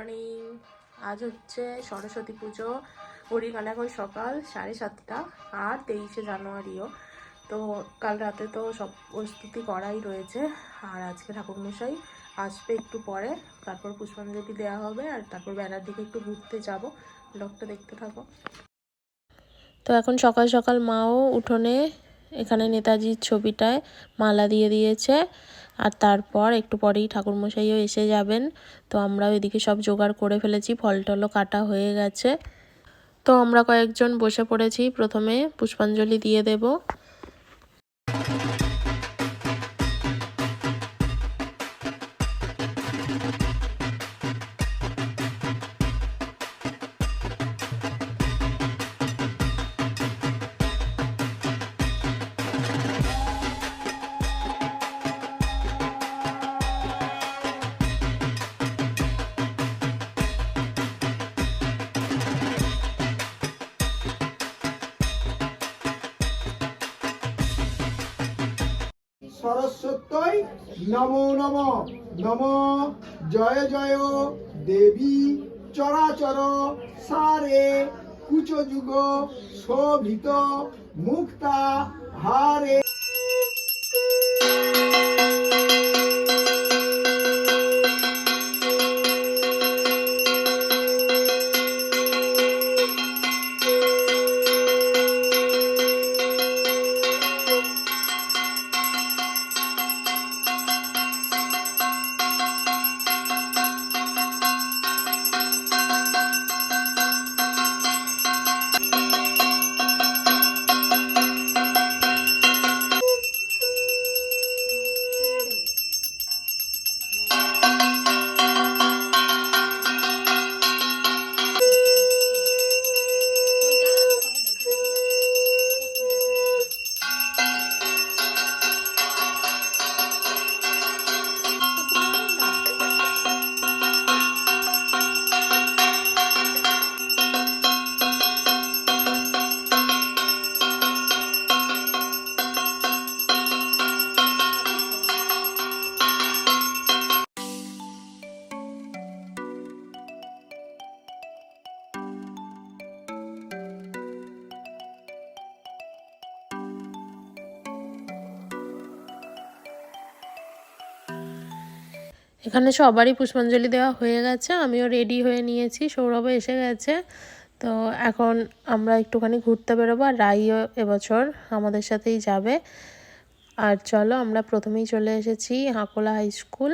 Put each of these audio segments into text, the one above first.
Morning. আজ হচ্ছে সরস্বতী পুজো, ঘড়িকাল এখন সকাল 7:30 আর 23শে জানুয়ারিও। তো কাল রাতে তো সব প্রস্তুতি করাই রয়েছে, আর আজকে ঠাকুরমশাই আসবে একটু পরে, তারপর পুষ্পাঞ্জলি দেওয়া হবে, আর তারপর বেলার দিকে একটু ঘুরতে যাব। ব্লগটা দেখতে থাকো। তো এখন সকাল সকাল মাও উঠোনে এখানে নেতাজির ছবিটায় মালা দিয়ে দিয়েছে, আর তারপর একটু পরেই ঠাকুরমশাইও এসে যাবেন। তো আমরাও এদিকে সব জোগাড় করে ফেলেছি, ফল টলও কাটা হয়ে গেছে। তো আমরা কয়েকজন বসে পড়েছি, প্রথমে পুষ্পাঞ্জলি দিয়ে দেব। সরস্বত্যই নমো নমঃ। নমো জয় জয় দেবী চরাচর সারে কুচযুগ শোভিত মুক্তা হারে। এখানে সবারই পুষ্পাঞ্জলি দেওয়া হয়ে গেছে, আমিও রেডি হয়ে নিয়েছি, সৌরভও এসে গেছে। তো এখন আমরা একটুখানি ঘুরতে বেরোবো, আর রাইও এবছর আমাদের সাথেই যাবে। আর চলো, আমরা প্রথমেই চলে এসেছি হাকোলা হাই স্কুল,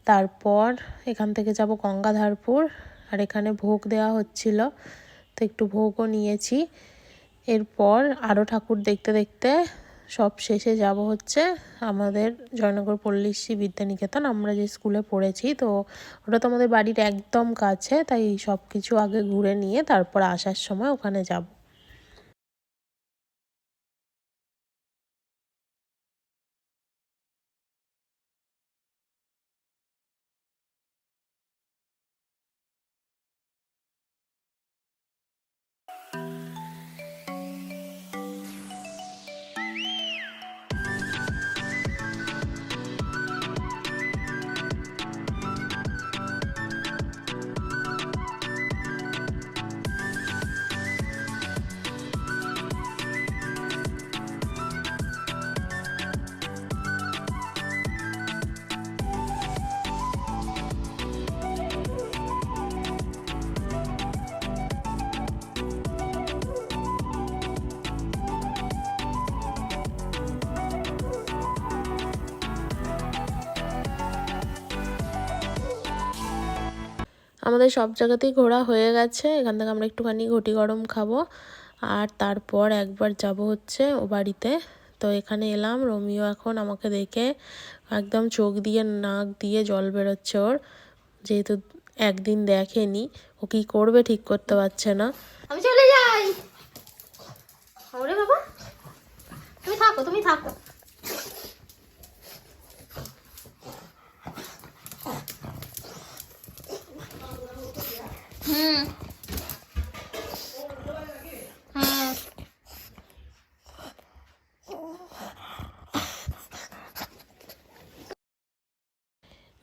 তারপর এখান থেকে যাব গঙ্গাধারপুর, আর এখানে ভোগ দেওয়া হচ্ছিল, তো একটু ভোগও নিয়েছি। এরপর আরও ঠাকুর দেখতে দেখতে সব শেষে যাব হচ্ছে আমাদের জয়নগর পল্লীশ্রী বিদ্যানিকেতন, আমরা যে স্কুলে পড়েছি। তো ওটা তো আমাদের বাড়ির একদম কাছে, তাই সব কিছু আগে ঘুরে নিয়ে তারপর আসার সময় ওখানে যাব। আমাদের সব জায়গাতেই ঘোরা হয়ে গেছে, এখান থেকে আমরা একটুখানি ঘটি গরম খাবো, আর তারপর একবার যাব হচ্ছে ও বাড়িতে। তো এখানে এলাম, রোমিও এখন আমাকে দেখে একদম চোখ দিয়ে নাক দিয়ে জল বেরোচ্ছে ওর, যেহেতু একদিন দেখেনি। ও কি করবে ঠিক করতে পারছে না। আমি চলে যাই। ওরে বাবা, তুমি থাকো, তুমি থাকো।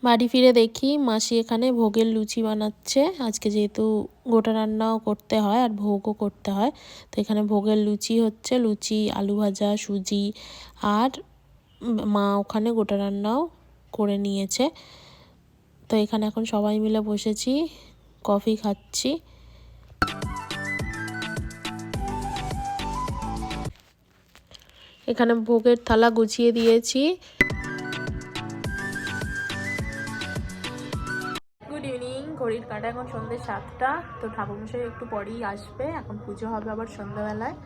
বাড়ি ফিরে দেখি মাসি এখানে ভোগের লুচি বানাচ্ছে। আজকে যেহেতু গোটা রান্নাও করতে হয় আর ভোগও করতে হয়, তো এখানে ভোগের লুচি হচ্ছে। লুচি, আলু ভাজা, সুজি, আর মা ওখানে গোটা রান্নাও করে নিয়েছে। তো এখানে এখন সবাই মিলে বসেছি, কফি খাচ্ছি। এখানে ভোগের থালা গুছিয়ে দিয়েছি। গুড ইভিনিং, ঘড়ির কাঁটা এখন সন্ধ্যে 7টা। তো ঠাকুরমশাই একটু পরেই আসবে, এখন পুজো হবে আবার সন্ধ্যাবেলায়।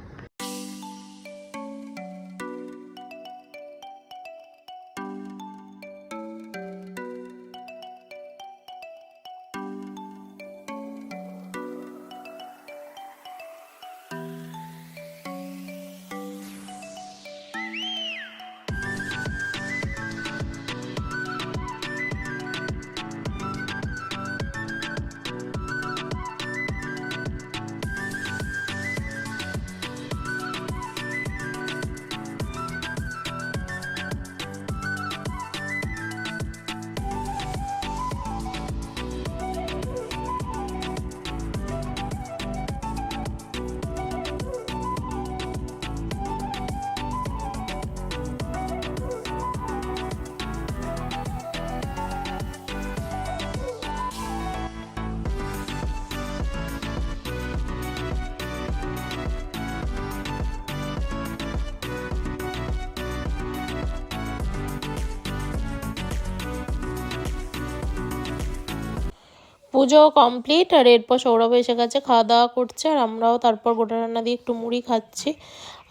পুজো কমপ্লিট, আর এরপর সৌরভ এসে গেছে, খাওয়া দাওয়া করছে, আর আমরাও তারপর গোটা রান্না দিয়ে একটু মুড়ি খাচ্ছি।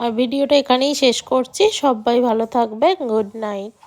আর ভিডিওটা এখানেই শেষ করছি। সবাই ভালো থাকবে। Good night.